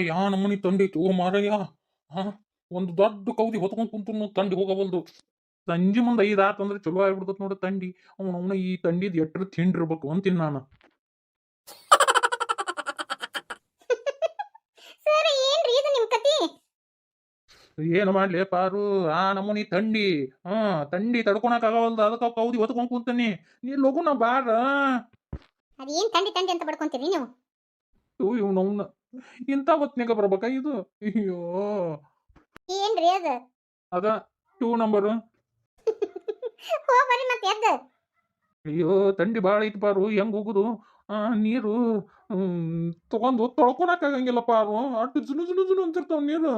ಯಾ ನಮ್ಮನಿ ತಂಡಿ ಐತಿ ಓ ಮಾರಯ್ಯ. ಹಾ, ಒಂದು ದೊಡ್ಡ ಕೌದಿ ಹೊತ್ಕೊಂಡ್ ಕುಂತು ತಂಡಿ ಹೋಗವಲ್ದು. ಸಂಜೆ ಮುಂದೆ 5 ಆತು ಅಂದ್ರೆ ಚಲೋ ಆಗ್ಬಿಡ್ತತ್ ನೋಡ ತಂಡಿ. ಅವನ ಈ ತಂಡಿದ್ ಎಟ್ರ ತಿಂಡಿರ್ಬೇಕು ಅಂತೀನಿ ನಾನು. ಸರ್ ಏನ್ರಿ ಇದು ನಿಮ್ ಕತಿ? ಏನು ಮಾಡ್ಲಿ ಪಾರು, ಆ ನಮ್ಮನಿ ತಂಡಿ. ತಂಡಿ ತಡ್ಕೊಳಕ್ ಆಗವಲ್ದು, ಅದಕ್ಕ ಕೌದಿ ಹೊತ್ಕೊಂಡ್ ಕುಂತೀನಿ. ನೀ ಲಗುನ ಬಾರ. ಅದೇನ್ ತಂಡಿ ತಂಡಿ ಅಂತ ಬಡ್ಕೊಂತೀರಿ ನೀವು? ಇವ್ನವ್ನ ಇಂಥ ಹೊತ್ನ್ಯಾಗ ಬರ್ಬೇಕಾ ಇದು? ಅಯ್ಯೋ, ಏನ್ರಿ ಅದ? ಅದ 2 ನಂಬರ್. ಹೋ ಬರ್ರಿ ಮತ್ತೆ ಎದ್ದ. ಅಯ್ಯೋ ತಂಡಿ ಭಾಳ ಐತಿ ಪಾರು, ಹೆಂಗ್ ಹೋಗುದು? ನೀರು ತಗೊಂಡು ತೊಳ್ಕೊಳಕ್ ಆಗಂಗಿಲ್ಲ ಪಾರು, ಅಟ್ಟು ಜುನು ಜುನು ಜುನು ಅಂತಿರ್ತಾವ ನೀರು.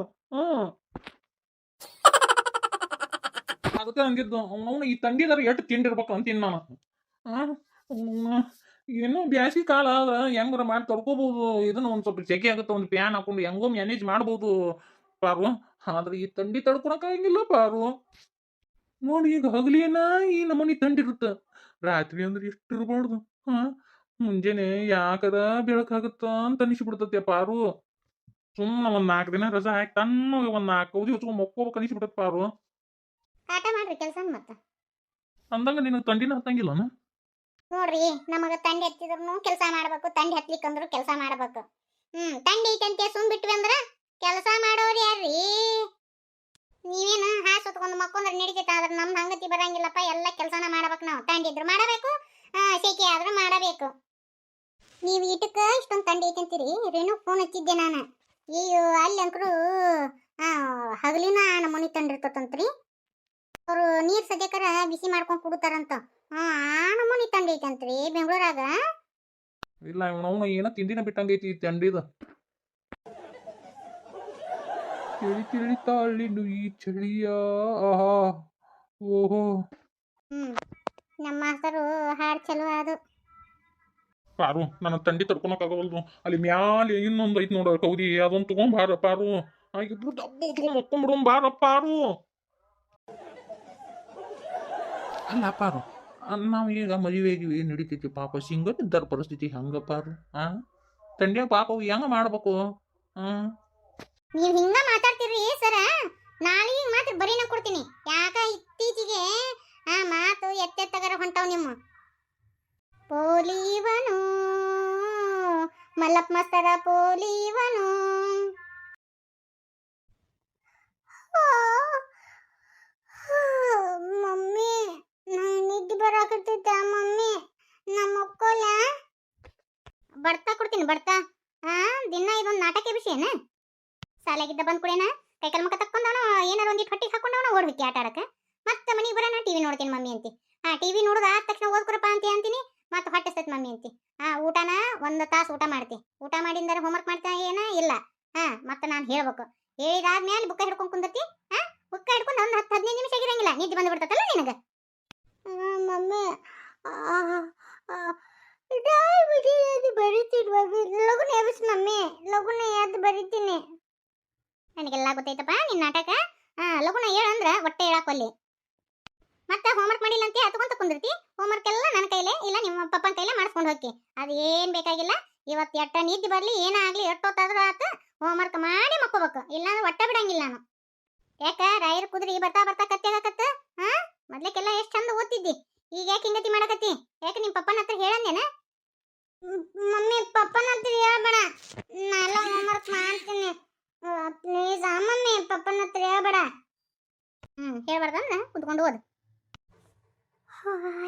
ಅದಕ್ಕೆ ಅಂದಿದ್ದು ಅವನವನು ಈ ತಂಡಿದಾರ ಎಟ್ಟು ತಿಂಡಿರ್ಬೇಕು ಅಂತೀನಿ ನಾನು. ಅವ್ನವ್ನ ಏನೋ ಬ್ಯಾಸಿಗೆ ಕಾಲ ಆದ್ರ ಹೆಂಗಾರ ಮಾಡಿ ತಡ್ಕೋಬಹುದು, ಇದನ್ನ ಒಂದ್ ಸ್ವಲ್ಪ ಸೆಕೆ ಆಗುತ್ತೆ, ಒಂದು ಫ್ಯಾನ್ ಹಾಕೊಂಡು ಹೆಂಗೋ ಮ್ಯಾನೇಜ್ ಮಾಡ್ಬೋದು ಪಾರು. ಆದ್ರೆ ಈ ತಂಡಿ ತಡ್ಕೊಳಕ್ ಆಗಂಗಿಲ್ಲ ಪಾರು. ನೋಡಿ ಈಗ ಹಗಲಿನ ಈ ನಮೂನಿ ತಂಡಿರುತ್ತ, ರಾತ್ರಿ ಅಂದ್ರೆ ಎಷ್ಟು ಇರಬಾರ್ದು. ಮುಂಜಾನೆ ಯಾಕದ ಬೆಳಕಾಗುತ್ತ ಅಂತ ಅನಿಸ್ಬಿಡ್ತತೆ ಪಾರು. ಸುಮ್ಮನೆ ಒಂದ್ 4 ದಿನ ರಜಾ ಹಾಕಿ ತನ್ನ ಒಂದ್ 4 ಕೌದಿ ಹೊಚ್ಕೊಂಡ್ ಮಕ್ಕೋಬೇಕು ಅನಿಸ್ಬಿಡತ್ ಪಾರು. ಆಟ ಮಾಡ್ರಿ ಕೆಲ್ಸನ್ ಮತ್ತ. ಅಂದಂಗ ನಿನಗೆ ತಂಡಿನ ಹತ್ತಂಗಿಲ್ಲನ? ನೋಡ್ರಿ, ನಮಗ ತಂಡಿ ಹತ್ತಿದ್ರು ಕೆಲಸ ಮಾಡ್ಬೇಕು, ತಂಡಿ ಹತ್ಲಿಕ್ಕಂದ್ರು ಕೆಲಸ ಮಾಡ್ಬೇಕು. ತಂಡಿ ಐತಂತೆ ಸುಮ್ ಬಿಟ್ವಿ ಅಂದ್ರ ಕೆಲಸ ಮಾಡೋರು ಯಾರ್ರಿ? ನೀವೇನು ಹಾಸ್ ಹೊತ್ಕೊಂಡು ಮಕ್ಕೊಂಡ್ರೆ ನಡಿತೈತೆ, ಆದ್ರೆ ನಮ್ದು ಹಂಗತಿ ಬರಂಗಿಲ್ಲಪ್ಪ. ಎಲ್ಲ ಕೆಲಸನ ಮಾಡ್ಬೇಕು ನಾವು. ತಂಡಿ ಇದ್ರು ಮಾಡಬೇಕು, ಸೆಕೆ ಆದ್ರೂ ಮಾಡಬೇಕು. ನೀವು ಇಟಕ್ಕ ಇಷ್ಟೊಂದು ತಂಡಿ ಐತಂತೀರಿ. ರೇಣು ಫೋನ್ ಹಚ್ಚಿದ್ದೆ ನಾನು. ಅಯ್ಯೋ ಅಲ್ಲಿ ಅಂಕರು ಹಗಲಿನ ನಮೂನಿ ತಂಡಿರ್ತತಂತ್ರಿ. ಅವರು ನೀರ್ ಸದ್ಯಕರ ಬಿಸಿ ಮಾಡ್ಕೊಂಡ್ ಕುಡುತ್ತಾರಂತ. ಆ ನಮೂನಿ ತಂಡಿ ಐತಂತ್ರಿ ಬೆಂಗಳೂರಾಗ. ಇಲ್ಲ ಅವನು ಏನೋ ತಿಂಡಿನ ಬಿಟ್ಟಂಗೈತಿ ಈ ತಂಡಿದ. ತಿಳಿ ತಿಳಿತಾಳಿನು ಈ ಚಳಿಯ, ಆಹಾ ಓಹೋ. ನಮ್ಮ ಮಾಸ್ತರು ಹಾಡು ಚಲೋ ಅದು. ಪಾರು ನನ್ನ ತಂಡಿ ತಡ್ಕೊಳಕ್ ಆಗವಲ್ದು. ಅಲ್ಲಿ ಮ್ಯಾಲೆ ಇನ್ನೊಂದು ಐತಿ ನೋಡ ಕೌದಿ, ಅದೊಂದು ತಗೊಂಡ್ ಬಾರ ಪಾರು. ಇಬ್ರು ಡಬ್ಬು ತಗೊಂಡ್ ಮಕ್ಕೊಂಡ್ಬಿಡು ಬಾರ ಪಾರು. ಅಲ್ಲ ಪಾರು, ನಾವು ಈಗ ಮದುವೆಗಿವಿ ನಡಿತೈತಿ, ಪಾಪ ಸಿಂಗಲ್ ಇದ್ದಾರ ಪರಿಸ್ಥಿತಿ ಹಂಗ ಪಾರು. ತಂಡ್ಯಾಗ ಪಾಪ ಹೆಂಗ ಮಾಡ್ಬೇಕು? ನೀವ್ ಹಿಂಗ ಮಾತಾಡ್ತಿರ್ರಿ ಸರ, ನಾಳೆಗೆ ಮಾತ್ರ ಬರೀನ ಕೊಡ್ತೀನಿ. ಯಾಕ ಇತ್ತೀಚೆಗೆ ಮಾತು ಎತ್ತೆತ್ತಗರ ಹೊಂಟಾವ್ ನಿಮ್ಮ. ಪೋಲಿವನು ಮಲ್ಲಪ್ಪ ಮಾಸ್ತರ ಪೋಲಿವನು. ಮಮ್ಮಿ ನಿದ್ದೆ ಬರಾಕತ್ತೈತ ಮಮ್ಮಿ, ನಮ್ಮ ಮಕ್ಕಳ ಬರ್ತಾ ಕೊಡ್ತೀನಿ ಬರ್ತಾ. ದಿನ ಇದೊಂದು ನಾಟಕ ವಿಷಯನ. ಸಾಲಾಗಿದ್ದ ಬಂದ್ ಕುಡೇನ ಕೈಕಲ್ ಮುಖ ತಕ್ಕೊಂಡವನು ಏನಾರ ಒಂದಿಟ್ಟು ಹೊಟ್ಟಿಗೆ ಹಾಕೊಂಡವನು ಓಡ್ಬಿಟ್ಟಿ ಆಟ ಆಡಕ್ಕೆ. ಮತ್ತೆ ಮನೆಗೆ ಬರೋಣ ಟಿವಿ ನೋಡ್ತೀನಿ ಮಮ್ಮಿ ಅಂತಿ. ಟಿವಿ ನೋಡುದ ಆದ ತಕ್ಷಣ ಓದ್ಕೊರಪ್ಪ ಅಂತೀನಿ, ಮತ್ತೆ ಹೊಟ್ಟೆಸ್ತೈತಿ ಮಮ್ಮಿ ಅಂತಿ. ಊಟನ 1 ತಾಸು ಊಟ ಮಾಡ್ತಿ, ಊಟ ಮಾಡಿಂದಾರ ಹೋಮ್ವರ್ಕ್ ಮಾಡ್ತಾ ಏನ ಇಲ್ಲ. ಮತ್ತೆ ನಾನು ಹೇಳ್ಬೇಕು, ಹೇಳಿದಾದ್ಮೇಲೆ ಬುಕ್ಕ ಹಿಡ್ಕೊಂಡ್ ಕುಂದರ್ತಿ. ಬುಕ್ಕ ಹಿಡ್ಕೊಂಡು ಒಂದು 10-15 ನಿಮಿಷ ಆಗಿರಂಗಿಲ್ಲ, ನಿದ್ದೆ ಬಂದು ಬಿಡ್ತಲ್ಲ ನಿನಗೆ. ಮಮ್ಮಿ ಬರೀತೀನಿ ಮಮ್ಮಿ, ಲಗುನ ಎಬ್ಬಿಸ್ ಮಮ್ಮಿ, ಲಗುನ ಎದ್ದು ಬರೀತೀನಿ. ನನಗೆಲ್ಲ ಗೊತ್ತೈತಪ್ಪ ನಿನ್ನ ನಾಟಕ. ಲಗುನ ಹೇಳಂದ್ರ ಹೊಟ್ಟೆ ಹೇಳಾಕೊಲ್ಲಿ. ಮತ್ತೆ ಹೋಮ್ವರ್ಕ್ ಮಾಡಿಲ್ಲ ಅಂತ ಹತ್ಕೊಂತ ಕುಂದಿರ್ತಿ. ಹೋಮ್ವರ್ಕ್ ಎಲ್ಲ ನನ್ನ ಕೈಲೇ ಇಲ್ಲ ನಿಮ್ಮ ಪಪ್ಪನ ಕೈಲೇ ಮಾಡಿಸ್ಕೊಂಡು ಹೋಗಿ. ಅದು ಏನ್ ಬೇಕಾಗಿಲ್ಲ. ಇವತ್ತು ಎಟ್ಟ ನಿದ್ದೆ ಬರ್ಲಿ ಏನಾಗ್ಲಿ ಎಷ್ಟೊತ್ತಾದ್ರೂ ಆತ ಹೋಮ್ವರ್ಕ್ ಮಾಡಿ ಮಕ್ಕೋಬೇಕು, ಇಲ್ಲಾಂದ್ರೆ ಹೊಟ್ಟೆ ಬಿಡಂಗಿಲ್ಲ ನಾನು. ಯಾಕ ರಾಯರ್ ಕುದುರಿ ಬರ್ತಾ ಬರ್ತಾ ಕತ್ತೆಗಾಕತ್ತ? ಮೊದ್ಲಕ್ಕೆಲ್ಲ ಎಷ್ಟು ಚಂದ ಓದ್ತಿದ್ದಿ, ಈಗ ಯಾಕೆ ಹಿಂಗತಿ ಮಾಡಕತ್ತಿ? ಯಾಕೆ ನಿಮ್ಮ ಪಪ್ಪನ ಹತ್ರ ಹೇಳಂದೇನ? ಮಮ್ಮಿ ಪಪ್ಪನ ಹತ್ರ ಹೇಳ್ಬೇಡ, ನಾನೆಲ್ಲ ಹೋಮ್ವರ್ಕ್ ಮಾಡ್ತೀನಿ ಪ್ಲೀಸ್. ಮಮ್ಮಿ ಪಪ್ಪನ ಹತ್ರ ಹೇಳ್ಬೇಡ. ಹೇಳ್ಬಾರ್ದಂದ್ರ ಕುತ್ಕೊಂಡು ಓದು.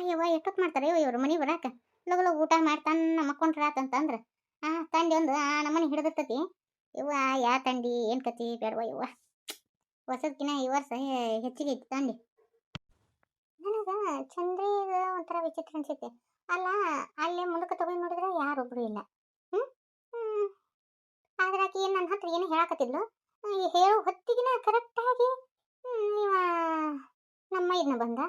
ಯವ್ವ ಎಷ್ಟೊತ್ತು ಮಾಡ್ತಾರೆ ಇವ್ರು ಮನೆ ಬರಾಕ? ಲಗು ಲಗು ಊಟ ಮಾಡ್ತಾನ ಮಕ್ಕೊಂಡ್ರ ಆತಂತಂದ್ರ ತಂಡಿ ಒಂದು ನಮ್ಮನೆ ಹಿಡಿದಿರ್ತತಿ. ಇವ್ವ ಯಾ ತಂಡಿ ಏನ್ ಕತಿ ಬೇಡವ ಇವ್ವ. ಹೊಸದ್ಕಿನ ಈ ವರ್ಷ ಹೆಚ್ಚಿಗೆ ಐತಿ ತಂಡಿ. ನನಗ ಚಂದ್ರೀಗ ಒಂಥರ ವಿಚಿತ್ರ ಅನ್ಸೈತಿ. ಅಲ್ಲ ಅಲ್ಲಿ ಮುಂದಕ್ಕೆ ತಗೊಂಡು ನೋಡಿದ್ರೆ ಯಾರೊಬ್ರು ಇಲ್ಲ. ಆದ್ರೆ ಆಕಿ ನನ್ನ ಹತ್ರ ಏನು ಹೇಳಾಕತ್ತಿದ್ಲು. ಹೇಳೋ ಹೊತ್ತಿಗಿನ ಕರೆಕ್ಟಾಗಿ ಇವ ನಮ್ಮ ಇದನ್ನ ಬಂದ.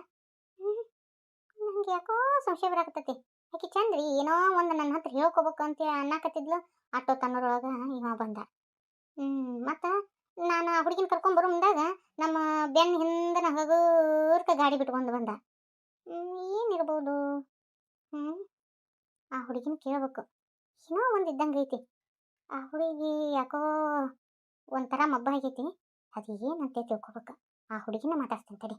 ನಂಗೆ ಯಾಕೋ ಸಂಶಯ ಬರಾಕತ್ತೈತಿ. ಆಕಿ ಚಂದ್ರಿ ಏನೋ ಒಂದು ನನ್ನ ಹತ್ರ ಹೇಳ್ಕೊಬೇಕು ಅಂತ ಅನ್ನಕತ್ತಿದ್ಲು. ಆಟೋ ತನ್ನೋರೊಳಗ ಇವ ಬಂದ. ಮತ್ತ ನಾನು ಹುಡುಗಿನ ಕರ್ಕೊಂಡ್ ಬರೋ ಮುಂದಾಗ ನಮ್ಮ ಬೆನ್ನ ಹಿಂದನ ಹಗೂರ್ಕ ಗಾಡಿ ಬಿಟ್ಕೊಂಡು ಬಂದ. ಏನಿರ್ಬೋದು? ಆ ಹುಡುಗಿನ ಕೇಳ್ಬೇಕು, ಏನೋ ಒಂದು ಇದ್ದಂಗೆ ಐತಿ. ಆ ಹುಡುಗಿ ಯಾಕೋ ಒಂಥರ ಮಬ್ಬ ಆಗೈತಿ. ಅದು ಏನಂತ ತಿಳ್ಕೊಬೇಕು. ಆ ಹುಡುಗಿನ ಮಾತಾಡ್ತೀನಿ ತಡಿ.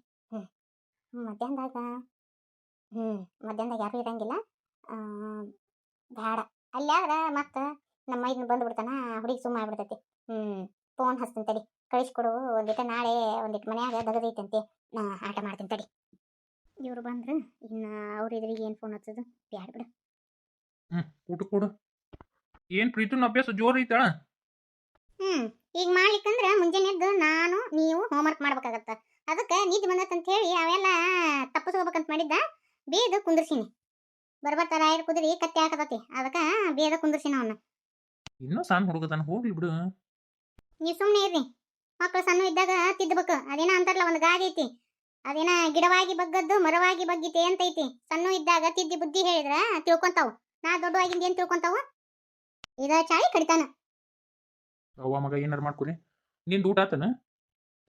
ಮಧ್ಯಾಹ್ನದಾಗ ಹ್ಞೂ ಮಧ್ಯಾಹ್ನದಾಗ ಯಾರೂ ಇರಂಗಿಲ್ಲ. ಆ, ಬೇಡ ಅಲ್ಲಿ ಆದ್ರೆ ಮತ್ತೆ ನಮ್ಮ ಇದನ್ನ ಬಂದ್ಬಿಡ್ತಾನ. ಹುಡುಗಿ ಸುಮ್ಮ ಆಗ್ಬಿಡ್ತೈತಿ. ಫೋನ್ ಹಚ್ತೀನಿ ತಡಿ, ಕಳಿಸ್ಕೊಡು. ಒಂದಿಟ ನಾಳೆ ಒಂದಿಟ್ಟು ಮನ್ಯಾಗ ದಗದೈತಂತೆ, ನಾ ಆಟ ಮಾಡ್ತೀನಿ ತಡಿ. ಇವ್ರು ಬಂದ್ರೆ ಇನ್ನು ಅವ್ರ ಎದುರಿಗೆ ಏನು ಫೋನ್ ಹಚ್ಚೋದು, ಬ್ಯಾಡ ಬಿಡು. ಊಟ ಕೊಡು. ಏನ್ ಪ್ರೀತಿನ ಅಭ್ಯಾಸ ಜೋರ್ ಐತಳ. ಈಗ ಮಾಡ್ಲಿಕ್ಕಂದ್ರೆ ಮುಂಜಾನೆ ಎದ್ದು ನಾನು ನೀವು ಹೋಮ್ವರ್ಕ್ ಮಾಡ್ಬೇಕಾಗತ್ತ. ಅದಕ್ಕೆ ನಿದ್ದೆ ಬಂದತ್ತಂತ ಹೇಳಿ ಅವೆಲ್ಲ ತಪ್ಪಿಸ್ಕೋಬೇಕಂತ ಮಾಡಿದ್ದ. ಬೇದ ಕುಂದ್ರಸಿನಿ. ಬರ್ಬರ್ತಾರ ರಾಯರ್ ಕುದುರಿ ಕತ್ತಿ ಹಾಕತತಿ. ಅದಕ್ಕೆ ಬೇದ ಕುಂದ್ರಸಿನ ಅವನ್ನ. ಇನ್ನೂ ಸಣ್ಣ ಹುಡುಗದಾನ, ಹೋಗ್ಲಿ ಬಿಡು. ನೀವು ಸುಮ್ಮನೆ ಇರ್ರಿ. ಮಕ್ಕಳು ಸಣ್ಣ ಇದ್ದಾಗ ತಿದ್ದಬೇಕು. ಅದೇನ ಅಂತಾರಲ್ಲ, ಒಂದು ಗಾದೆ ಐತಿ, ಅದೇನ ಗಿಡವಾಗಿ ಬಗ್ಗದ್ದು ಮರವಾಗಿ ಬಗ್ಗಿತೆ ಅಂತ ಐತಿ. ಸಣ್ಣ ಇದ್ದಾಗ ತಿದ್ದಿ ಬುದ್ಧಿ ಹೇಳಿದ್ರ ತಿಳ್ಕೊಂತಾವು. ನಾ ದೊಡ್ಡವಾಗಿಂದ ಏನ್ ತಿಳ್ಕೊಂತಾವ? ಇದ ಚಾಳಿ ಕಡಿತಾನ. ಅವ್ವ ಮಗ ಏನಾರು ಮಾಡ್ಕೊಲಿ. ನಿಂದು ಊಟ ಆತನ?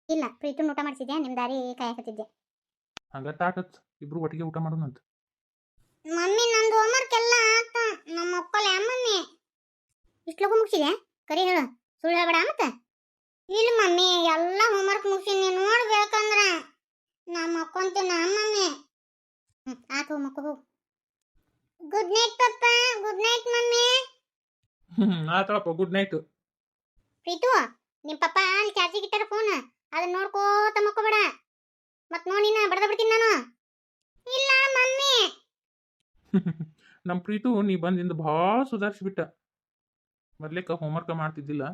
ಇಲ್ಲ, ಪ್ರೀತನ್ ಊಟ ಮಾಡಿಸಿದ್ದೆ, ನಿಮ್ ದಾರಿ ಕಾಯಕತ್ತಿದ್ದೆ. ಹಂಗ ತಾಟತ್ ಇಬ್ರು ಒಟ್ಟಿಗೆ ಊಟ ಮಾಡೋಣಂತ. ಮಮ್ಮಿ ನಂದು ಹೋಮ್ವರ್ಕ್ ಎಲ್ಲ ಆತ. ನಮ್ಮ ಮಕ್ಕಳ ಮಮ್ಮಿ ಇಷ್ಟು ಲಗು ಮುಗಿಸಿದೆ? ಕರಿ ಹೇಳು, ಸುಳ್ಳು ಹೇಳ್ಬೇಡ. ಮತ್ತೆ ಇಲ್ಲ ಮಮ್ಮಿ, ಎಲ್ಲ ಹೋಮ್ವರ್ಕ್ ಮುಗಿಸಿನಿ. ನೋಡ್ಬೇಕಂದ್ರ ನಾ ಮಕ್ಕೊಂತೀನಿ ಮಮ್ಮಿ. ಆತು, ಮಕ್ಕ ಹೋಗು. ಗುಡ್ ನೈಟ್ ಪಪ್ಪ. ಗುಡ್ ನೈಟ್ ಮಮ್ಮಿ. ಆತಳಪ್ಪ, ಗುಡ್ ನೈಟ್. ಪ್ರೀತು, ನಿಮ್ ಪಪ್ಪ ಅಲ್ಲಿ ಚಾರ್ಜಿಗೆ ಇಟ್ಟಾರ ಫೋನ್, ಅದನ್ನ ನೋಡ್ಕೋತ ಮಕ್ಕೋಬೇಡ. ಮತ್ ನೋಡಿ ನಾ ಬಡದ ಬಿಡ್ತೀನಿ ನಾನು. ಇಲ್ಲ ಮಮ್ಮಿ. ನಮ್ಮ ಪ್ರೀತು ನೀ ಬಂದಿಂದ ಭಾಳ ಸುಧಾರಿಸ್ಬಿಟ್ಟ. ಮೊದ್ಲೇಕ ಹೋಮ್ವರ್ಕ್ ಮಾಡ್ತಿದ್ದಿಲ್ಲ.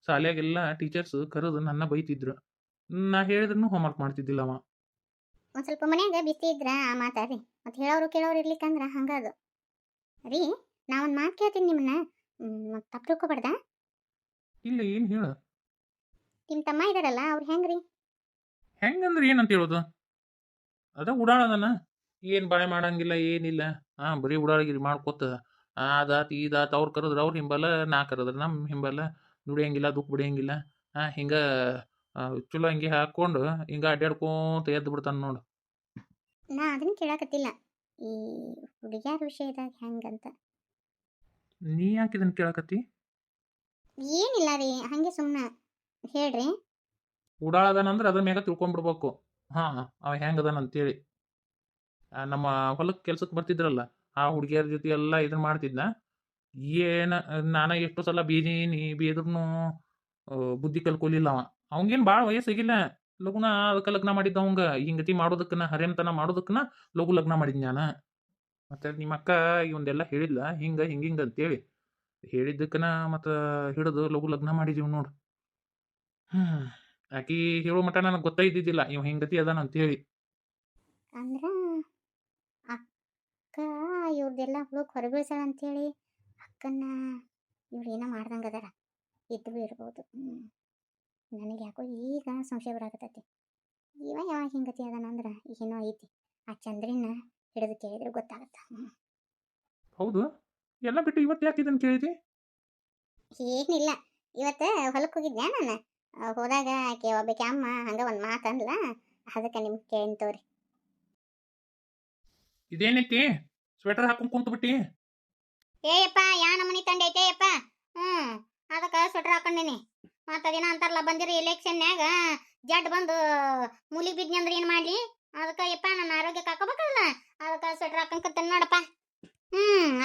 ಶಾಲ್ಯಾಗೆಲ್ಲ ಟೀಚರ್ಸ್ ಕರೆದು ನನ್ನ ಬೈತಿದ್ರು. ನಾ ಹೇಳಿದ್ರು ಹೋಮ್ವರ್ಕ್ ಮಾಡ್ತಿದ್ದಿಲ್ಲ ಅವ. ಒಂದ್ ಸ್ವಲ್ಪ ಮನ್ಯಾಗ ಬಿಸಿ ಇದ್ರ ಆ ಮಾತಾಡ್ರಿ. ಮತ್ತೆ ಹೇಳೋರು ಕೇಳೋರು ಇರ್ಲಿಕ್ಕಂದ್ರ ಹಂಗದು ರೀ. ನಾ ಒಂದ್ ಮಾತು ಕೇಳ್ತೀನಿ ನಿಮ್ಮನ್ನ, ಮತ್ತೆ ತಪ್ಪು ತಿಳ್ಕೊಬಾರ್ದ. ಇಲ್ಲ, ಏನು ಹೇಳ. ನಿಮ್ ತಮ್ಮ ಇದಾರಲ್ಲ, ಅವ್ರು ಹೆಂಗ್ರಿ? ಹೆಂಗಂದ್ರೆ ಏನಂತ ಹೇಳೋದು? ಅದ ಉಡಾಳದನ, ಏನು ಬಾಳೆ ಮಾಡಂಗಿಲ್ಲ, ಏನಿಲ್ಲ. ಬರೀ ಉಡಾಳಗಿರಿ ಮಾಡ್ಕೋತ ಅದಾತ ಇದಾತ. ಅವ್ರು ಕರೆದ್ರೆ ಅವ್ರು ಹಿಂಬಲ್ಲ, ನಾ ಕರೆದ್ರೆ ನಮ್ಮ ಹಿಂಬಲ್ಲ. ದುಡಿಯಂಗಿಲ್ಲ, ದುಃಖ ಬಿಡಿಯಂಗಿಲ್ಲ. ಹಿಂಗ ಚಲೋ ಹಂಗೆ ಹಾಕೊಂಡು ಹಿಂಗ ಅಡ್ಡಾಡ್ಕೊಂತ ಎದ್ದು ಬಿಡ್ತಾನ ನೋಡು. ನಾ ಅದನ್ನ ಕೇಳಾಕತ್ತಿಲ್ಲ, ಈ ಹುಡುಗ್ಯಾರ ವಿಷಯದಾಗ ಹೆಂಗಂತ. ನೀ ಯಾಕೆ ಇದನ್ನ ಕೇಳಕತ್ತಿ? ಏನಿಲ್ಲ ರೀ, ಹಂಗೆ ಸುಮ್ಮನೆ ಹೇಳ್ರಿ. ಉಡಾಳದನಂದ್ರೆ ಅದ್ರ ಮ್ಯಾಗ ತಿಳ್ಕೊಂಡ್ಬಿಡ್ಬೇಕು. ಅವ ಹೆಂಗದನ ಅಂತೇಳಿ. ನಮ್ಮ ಹೊಲಕ್ಕೆ ಕೆಲ್ಸಕ್ಕೆ ಬರ್ತಿದ್ರಲ್ಲ, ಆ ಹುಡುಗಿಯರ ಜೊತೆ ಎಲ್ಲ ಇದನ್ನ ಮಾಡ್ತಿದ್ನ. ಏನ ನಾನ ಎಷ್ಟು ಸಲ ಬೀದೀನಿ, ಬೀದ್ರೂ ಬುದ್ಧಿ ಕಲ್ಕೊಲಿಲ್ಲ ಅವ. ಅವಂಗೇನು ಭಾಳ ವಯಸ್ಸಾಗಿಲ್ಲ. ಲಗುನ ಅದಕ್ಕೆ ಲಗ್ನ ಮಾಡಿದ್ದ. ಅವಂಗ ಹಿಂಗತಿ ಮಾಡೋದಕ್ಕನ, ಹರೇಮ್ತನ ಮಾಡೋದಕ್ಕನ ಲಘು ಲಗ್ನ ಮಾಡಿದ್ ನಾನು. ಮತ್ತೆ ನಿಮ್ಮ ಅಕ್ಕ ಇವಂದೆಲ್ಲ ಹೇಳಿದ್ಲ, ಹಿಂಗ ಹಿಂಗಿಂಗ ಅಂತೇಳಿ ಹೇಳಿದ್ದಕ್ಕನ ಮತ್ತು ಹಿಡಿದು ಲಘು ಲಗ್ನ ಮಾಡಿದೀವಿ ನೋಡು. ಆಕಿ ಹೇಳೋ ಮಟ ನನಗೆ ಗೊತ್ತಾಯ್ದಿದ್ದಿಲ್ಲ ಇವ್ ಹಿಂಗತಿ ಅದಾನ ಅಂತೇಳಿ. ಅಂದ್ರ ಅಕ್ಕ ಇವ್ರದೆಲ್ಲ ಹುಡುಗ ಹೊರಬೀಳ್ಸಾಳ ಅಂತೇಳಿ ಅಕ್ಕನ್ನ ಇವ್ರು ಏನೋ ಮಾಡ್ದಂಗೆ ಅದಾರ. ಇದ್ದು ಇರ್ಬೋದು. ನನಗೆ ಯಾಕೋ ಈಗ ಸಂಶಯ ಬರಾಕತ್ತೈತಿ. ಇವ ಯಾವ ಹಿಂಗತಿ ಅದಾನ ಅಂದ್ರೆ ಏನೋ ಐತಿ. ಆ ಚಂದ್ರಿನ ಹಿಡಿದು ಕೇಳಿದ್ರೆ ಗೊತ್ತಾಗತ್ತ. ಹೌದು, ಎಲ್ಲ ಬಿಟ್ಟು ಇವತ್ತು ಯಾಕೆ ಇದನ್ನು ಕೇಳಿದಿ? ಏನಿಲ್ಲ, ಇವತ್ತು ಹೊಲಕ್ಕೆ ಹೋಗಿದ್ದೆ ನಾನು. ಹೋದಾಗ ಆಕೆ ಒಬ್ಬಾಕೆ ಅಮ್ಮ ಹಂಗೆ ಒಂದು ಮಾತು ಅಂದ್ಲ, ಅದಕ್ಕೆ ನಿಮ್ಗೆ ಕೇಳಿನ ತೋರಿ. ಇದೇನೈತಿ ಸ್ವೆಟರ್ ಹಾಕೊಂಡು ಕುಂತು ಬಿಟ್ಟಿ? ಏಯಪ್ಪ, ಯಾ ನಮನಿ ತಂದೆ ಐತೆಯಪ್ಪ. ಅದಕ್ಕೆ ಸ್ವೆಟರ್ ಹಾಕೊಂಡೇನಿ. ಮತ್ತು ಅದೇನ ಅಂತಾರಲ್ಲ, ಬಂದಿರೋ ಎಲೆಕ್ಷನ್ಯಾಗ ಜಡ್ ಬಂದು ಮೂಲಿಗೆ ಬಿದ್ನಿ ಅಂದ್ರೆ ಏನು ಮಾಡಲಿ? ಅದಕ್ಕೆ ಯಪ್ಪ ನನ್ನ ಆರೋಗ್ಯಕ್ಕೆ ಹಾಕೋಬೇಕಲ್ಲ, ಅದಕ್ಕೆ ಸ್ವೆಟರ್ ಹಾಕೊಂಡ್ಕತ್ತೇನೆ ನೋಡಪ್ಪ.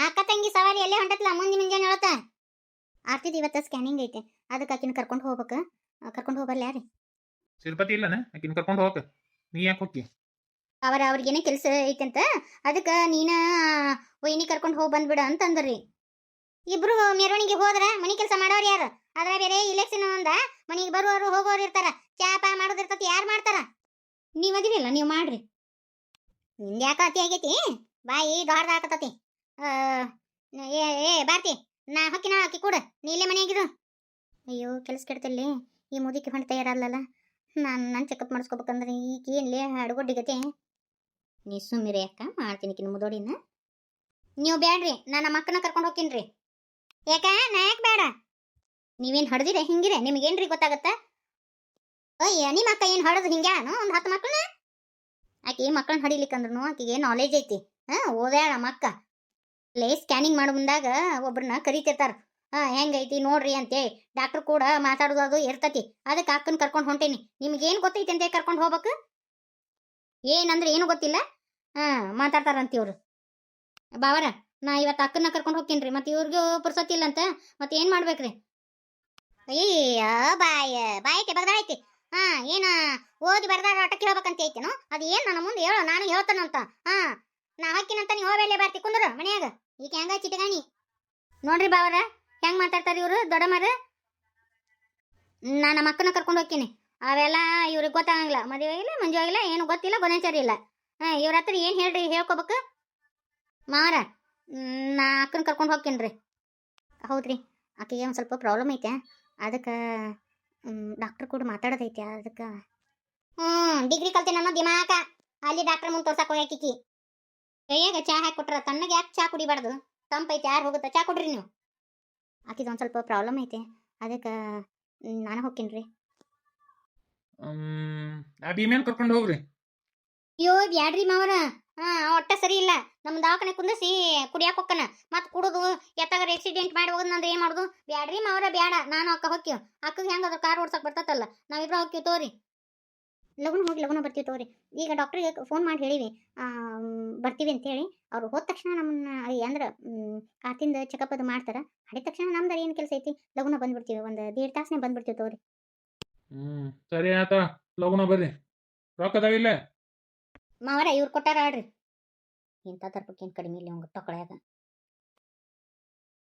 ಅಕ್ಕ ತಂಗಿ ಸವಾರಿ ಎಲ್ಲೇ ಹೊಂಟತ್ಲ ಮುಂಜಾನೆ ಹೇಳತ್ತ. ಆರ್ತಿದ್ ಇವತ್ತು ಸ್ಕ್ಯಾನಿಂಗ್ ಐತೆ, ಅದಕ್ಕೆ ಆಕಿನ ಕರ್ಕೊಂಡು ಹೋಗ್ಬೇಕು. ಕರ್ಕೊಂಡು ಹೋಗಲ್ಲ ಯಾರಿ? ತಿರುಪತಿ ಇಲ್ಲನ ಆಕಿನ ಕರ್ಕೊಂಡು ಹೋಗಕ್ಕೆ? ನೀ ಯಾಕೆ ಹೋಗಿ? ಅವ್ರಿಗೇನೇ ಕೆಲಸ ಐತಂತ, ಅದಕ್ಕೆ ನೀನ ಒಯ್ನಿ ಕರ್ಕೊಂಡು ಹೋಗಿ ಬಂದ್ಬಿಡ ಅಂತಂದ್ರಿ. ಇಬ್ರು ಮೆರವಣಿಗೆ ಹೋದ್ರೆ ಮನೆ ಕೆಲಸ ಮಾಡೋರು ಯಾರು? ಅದ್ರ ಬೇರೆ ಇಲೆಕ್ಷನ್ ಒಂದ, ಮನೆಗೆ ಬರುವವರು ಹೋಗೋರು ಇರ್ತಾರ, ಚಾಪ ಮಾಡೋದಿರ್ತತಿ, ಯಾರು ಮಾಡ್ತಾರ? ನೀವು ಅದಿರಲ್ಲ, ನೀವು ಮಾಡ್ರಿ. ನಿಂದ ಯಾಕ ಅತಿ ಆಗೈತಿ? ಬಾಯಿ ದೊಡ್ಡದ ಹಾಕತತಿ. ಏ ಬಾರ್ತಿ, ನಾ ಹೊಕ್ಕಿನ ಅಕ್ಕಿ ಕೂಡ ನೀ ಇಲ್ಲೇ ಮನೆಯಾಗಿರು. ಅಯ್ಯೋ, ಕೆಲಸ ಕೆಡ್ತಲ್ಲಿ ಈ ಮುದುಕಿ ಹೊಂಟ ತಯಾರಲ್ಲಲ್ಲ. ನಾನು ಚೆಕಪ್ ಮಾಡಿಸ್ಕೋಬೇಕಂದ್ರೆ ಈಗ ಏನ್ಲೇ ಅಡುಗೊಡ್ಡಿಗತಿ. ನೀ ಸುಮ್ಮಿರಿ ಅಕ್ಕ, ಮಾಡ್ತೀನಿ ಕಿನ್ನ ಮುದೋಡಿನ. ನೀವು ಬ್ಯಾಡ್ರಿ, ನಾನು ಮಕ್ಕಳನ್ನ ಕರ್ಕೊಂಡು ಹೋಗ್ತೀನಿ. ಯಾಕ ನಾ ಯಾಕೆ ಬೇಡ? ನೀವೇನು ಹೊಡೆದಿರ ಹಿಂಗಿರೆ ನಿಮಗೇನ್ರಿ ಗೊತ್ತಾಗತ್ತ? ಅಯ್ಯ, ನಿಮ್ಮ ಅಕ್ಕ ಏನು ಹೊಡೆದು ಹಿಂಗ್ಯಾನು ಒಂದು 10 ಮಕ್ಕಳನ್ನ? ಆಕೆ ಮಕ್ಕಳನ್ನ ಹೊಡಿಲಿಕ್ಕಂದ್ರೂ ಆಕೆಗೆ ನಾಲೆಜ್ ಐತಿ. ಓದ್ಯಾಳ ನಮ್ಮ ಅಕ್ಕ. ಲೇ ಸ್ಕ್ಯಾನಿಂಗ್ ಮಾಡೋ ಮುಂದಾಗ ಒಬ್ರನ್ನ ಕರಿತಿರ್ತಾರ. ಹೆಂಗೈತಿ ನೋಡ್ರಿ ಅಂತೇಳಿ ಡಾಕ್ಟರ್ ಕೂಡ ಮಾತಾಡೋದು ಅದು ಇರ್ತತಿ. ಅದಕ್ಕೆ ಅಕ್ಕನ ಕರ್ಕೊಂಡು ಹೊಂಟೇನಿ. ನಿಮ್ಗೇನು ಗೊತ್ತೈತಿ ಅಂತ ಕರ್ಕೊಂಡು ಹೋಗ್ಬೇಕು? ಏನಂದ್ರೆ ಏನು ಗೊತ್ತಿಲ್ಲ. ಮಾತಾಡ್ತಾರಂತ ಇವ್ರು. ಬಾವರ ನಾ ಇವತ್ತು ಅಕ್ಕನ ಕರ್ಕೊಂಡು ಹೋಗ್ತೀನಿ. ಮತ್ತೆ ಇವ್ರಿಗೂ ಪುರ್ಸೊತ್ತಿಲ್ಲ ಅಂತ ಮತ್ತೆ ಏನು ಮಾಡ್ಬೇಕ್ರಿ? ಅಯ್ಯ ಬಾಯೈತಿ ಬಗ್ದಾಳೈತಿ. ಏನ ಓದಿ ಬರ್ದಾರ ಆಟಕ್ಕೆ ಹೇಳ್ಬೇಕಂತ ಐತೇನು? ಅದು ಏನು ನನ್ನ ಮುಂದೆ ಹೇಳೋ, ನಾನು ಹೇಳ್ತಾನಂತ. ನಾ ಹಾಕಿನಂತ ನೀವು ಹೋಗಲ್ಲೇ ಬರ್ತಿ ಕುಂದ್ರ ಮನ್ಯಾಗ. ಈಗ ಹೆಂಗ ಚಿಟಗಾಣಿ ನೋಡ್ರಿ ಬಾವರ ಹೆಂಗ್ ಮಾತಾಡ್ತಾರ ಇವ್ರು ದೊಡ್ಡಮ್ಮರ. ನಾ ನಮ್ಮ ಅಕ್ಕನ ಕರ್ಕೊಂಡು ಹೋಗ್ತೀನಿ. ಅವೆಲ್ಲ ಇವ್ರಿಗೆ ಗೊತ್ತಾಗಂಗಿಲ್ಲ. ಮದುವೆ ಆಗಿಲ್ಲ, ಮಂಜು ಆಗಿಲ್ಲ, ಏನು ಗೊತ್ತಿಲ್ಲ, ಗೊನೇಚಾರಿ ಇಲ್ಲ. ಇವ್ರ ಹತ್ರ ಏನು ಹೇಳ್ರಿ ಹೇಳ್ಕೊಬೇಕು ಮಾವರ? ನಾ ಅಕ್ಕನ ಕರ್ಕೊಂಡು ಹೋಗ್ತೀನಿ. ಹೌದ್ರಿ, ಆಕೆಗೆ ಒಂದು ಸ್ವಲ್ಪ ಪ್ರಾಬ್ಲಮ್ ಐತೆ. ಅದಕ್ಕೆ ಡಾಕ್ಟರ್ ಕೂಡ ಮಾತಾಡೋದೈತೆ. ಅದಕ್ಕೆ ಡಿಗ್ರಿ ಕಲ್ತೇನೆ ಅನ್ನೋ ದಿಮಾಕ ಅಲ್ಲಿ ಡಾಕ್ಟರ್ ಮುಂದೆ ತೋರ್ಸಕ್ಕೆ ಹೋಗ್ಯಾಕಿಕ್ಕಿ. ಕೈಯಾಗ ಚಾ ಹಾಕಿ ಕೊಟ್ರ ತಣ್ಣಗೆ ಯಾಕೆ ಚಾ ಕುಡಿಬಾರ್ದು? ತಂಪೈತೆ ಯಾರು ಹೋಗುತ್ತೆ? ಚಾ ಕೊಡ್ರಿ ನೀವು. ಆಕಿದು ಒಂದು ಸ್ವಲ್ಪ ಪ್ರಾಬ್ಲಮ್ ಐತೆ. ಅದಕ್ಕೆ ನಾನು ಹೋಗ್ತೀನಿ. ಆ ಭೀಮೇನ್ ಕರ್ಕೊಂಡು ಹೋಗ್ರಿ. ಅಯ್ಯೋ ಬ್ಯಾಡ್ರಿ ಮಾವರ, ಒಟ್ಟ ಸರಿ ಇಲ್ಲ. ನಮ್ಮ ದವಾಖಾನೆ ಕುಂದಿಸಿ ಕುಡಿಯಾಕ ಹೋಕ್ಕನ. ಮತ್ತೆ ಕುಡಿದು ಎತ್ತಾಗ ಆಕ್ಸಿಡೆಂಟ್ ಮಾಡಿ ಹೋಗೋದಂದ್ರೆ ಏನು ಮಾಡೋದು? ಬ್ಯಾಡ್ರಿ ಮಾವರ ಬ್ಯಾಡ. ನಾನು ಅಕ್ಕ ಹೋಗ್ತೀವಿ. ಅಕ್ಕಗೆ ಹೆಂಗದ ಕಾರ್ ಓಡ್ಸಕ್ ಬರ್ತತಲ್ಲ, ನಾವಿಬ್ರು ಹೋಗ್ತೀವಿ ತೋರಿ. ಲಗುನ ಬರ್ತೀವಿ ತೋರಿ. ಈಗ ಡಾಕ್ಟ್ರಿಗೆ ಫೋನ್ ಮಾಡಿ ಹೇಳಿವಿ ಬರ್ತೀವಿ ಅಂತೇಳಿ. ಅವ್ರು ಹೋದ ತಕ್ಷಣ ನಮ್ಮನ್ನ ಅಂದ್ರೆ ಆತಿಂದ ಚೆಕಪ್ ಅದು ಮಾಡ್ತಾರ. ಮಾಡಿದ ತಕ್ಷಣ ನಮ್ದು ಏನು ಕೆಲಸ ಐತಿ, ಲಗುನ ಬಂದ್ಬಿಡ್ತೀವಿ. ಒಂದು 1.5 ತಾಸನೇ ಬಂದ್ಬಿಡ್ತೀವಿ ತೋರಿ. ಸರಿ ಆತ, ಲಗುನ ಬರ್ರಿ. ರೊಕ್ಕ ಅದಾವಿಲ್ಲ ಮಾವರ? ಇವ್ರು ಕೊಟ್ಟಾರ ಆಡ್ರಿ. ಇಂಥ ತರ್ಪಕ್ಕೇನು ಕಡಿಮೆ ಇಲ್ಲ ಅವಂಗ ತೊಕೊಳ್ಯಾಗ.